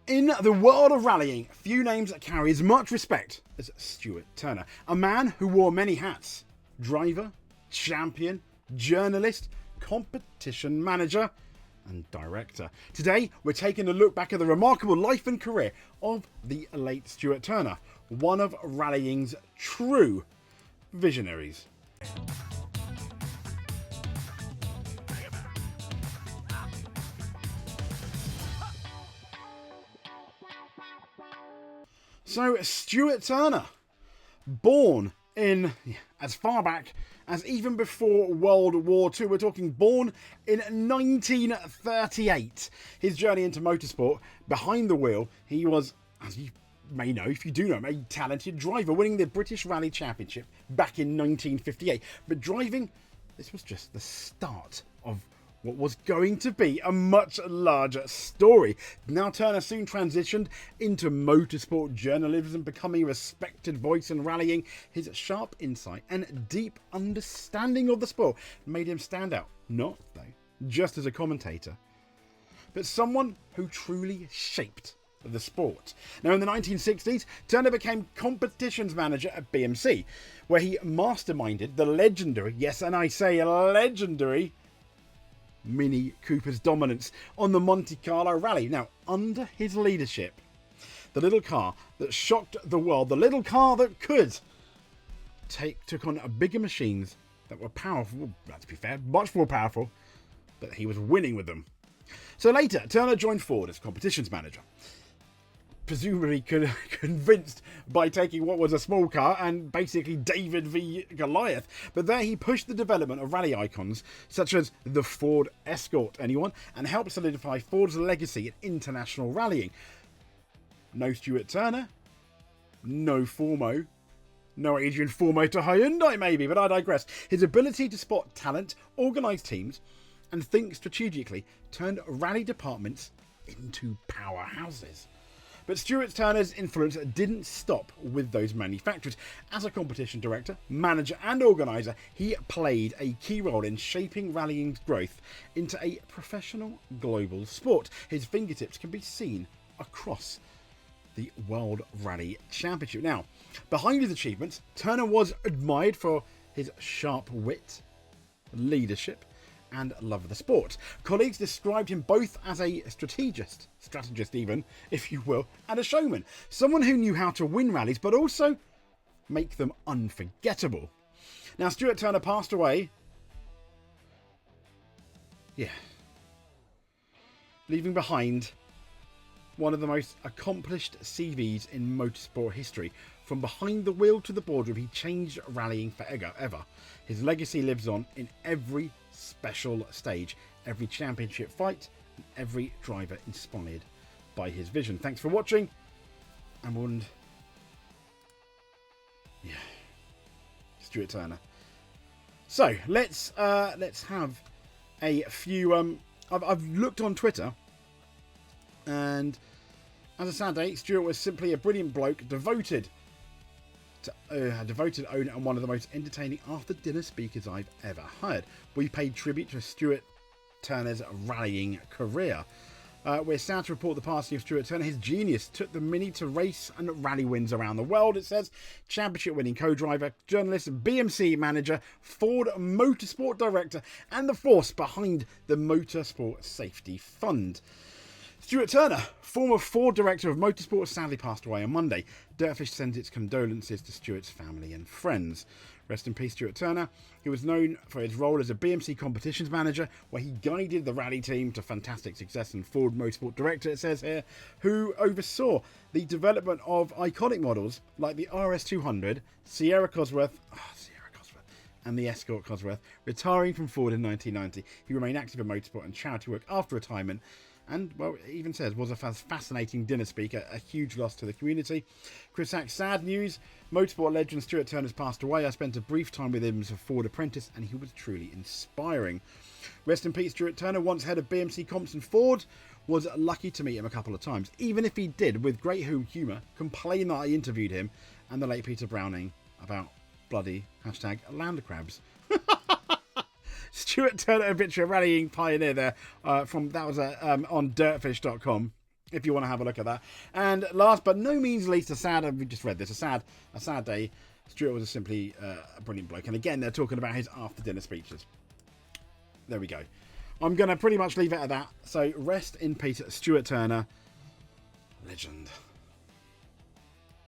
In the world of rallying, few names carry as much respect as Stuart Turner, a man who wore many hats: driver, champion, journalist, competition manager and director. Today, we're taking a look back at the remarkable life and career of the late Stuart Turner, one of rallying's true visionaries. So, Stuart Turner, born in as far back as even before World War II. We're talking born in 1938. His journey into motorsport, behind the wheel, he was, as you may know, if you do know him, a talented driver, winning the British Rally Championship back in 1958. But driving, this was just the start of what was going to be a much larger story. Now Turner soon transitioned into motorsport journalism, becoming a respected voice in rallying. His sharp insight and deep understanding of the sport made him stand out, not though just as a commentator, but someone who truly shaped the sport. Now in the 1960s, Turner became competitions manager at BMC, where he masterminded the legendary, yes, and I say legendary, Mini Cooper's dominance on the Monte Carlo Rally. Now, under his leadership, the little car that shocked the world, the little car that could took on bigger machines that were powerful, well, to be fair, much more powerful, but he was winning with them. So later, Turner joined Ford as competitions manager, presumably convinced by taking what was a small car and basically David v Goliath. But there he pushed the development of rally icons such as the Ford Escort, anyone, and helped solidify Ford's legacy in international rallying. No Stuart Turner, no Formo, no Adrian Formo to Hyundai maybe, but I digress. His ability to spot talent, organise teams and think strategically turned rally departments into powerhouses. But Stuart Turner's influence didn't stop with those manufacturers. As a competition director, manager and organiser, he played a key role in shaping rallying's growth into a professional global sport. His fingertips can be seen across the World Rally Championship. Now, behind his achievements, Turner was admired for his sharp wit, leadership and love of the sport. Colleagues described him both as a strategist even, if you will, and a showman. Someone who knew how to win rallies, but also make them unforgettable. Now, Stuart Turner passed away, leaving behind one of the most accomplished CVs in motorsport history. From behind the wheel to the boardroom, he changed rallying forever. His legacy lives on in every special stage, every championship fight, and every driver inspired by his vision. Thanks for watching, and Stuart Turner. So let's have a few. I've looked on Twitter, and as a Saturday, Stuart was simply a brilliant bloke, devoted owner and one of the most entertaining after-dinner speakers I've ever heard. We paid tribute to Stuart Turner's rallying career. We're sad to report the passing of Stuart Turner. His genius took the Mini to race and rally wins around the world, it says. Championship-winning co-driver, journalist, BMC manager, Ford Motorsport director, and the force behind the Motorsport Safety Fund. Stuart Turner, former Ford director of motorsport, sadly passed away on Monday. Dirtfish sends its condolences to Stuart's family and friends. Rest in peace, Stuart Turner. He was known for his role as a BMC competitions manager, where he guided the rally team to fantastic success, and Ford Motorsport director, it says here, who oversaw the development of iconic models like the RS200, Sierra Cosworth, and the Escort Cosworth. Retiring from Ford in 1990, he remained active in motorsport and charity work after retirement. And, well, it even says, was a fascinating dinner speaker, a huge loss to the community. Chris Hack, sad news. Motorsport legend Stuart Turner has passed away. I spent a brief time with him as a Ford apprentice, and he was truly inspiring. Rest in peace, Stuart Turner, once head of BMC Compton Ford. Was lucky to meet him a couple of times, even if he did, with great humour, complain that I interviewed him and the late Peter Browning about bloody #land crabs. Stuart Turner, obituary rallying pioneer there. That was on dirtfish.com. if you want to have a look at that. And last but no means least, we just read this, a sad day. Stuart was simply a brilliant bloke. And again, they're talking about his after-dinner speeches. There we go. I'm going to pretty much leave it at that. So rest in peace, Stuart Turner. Legend.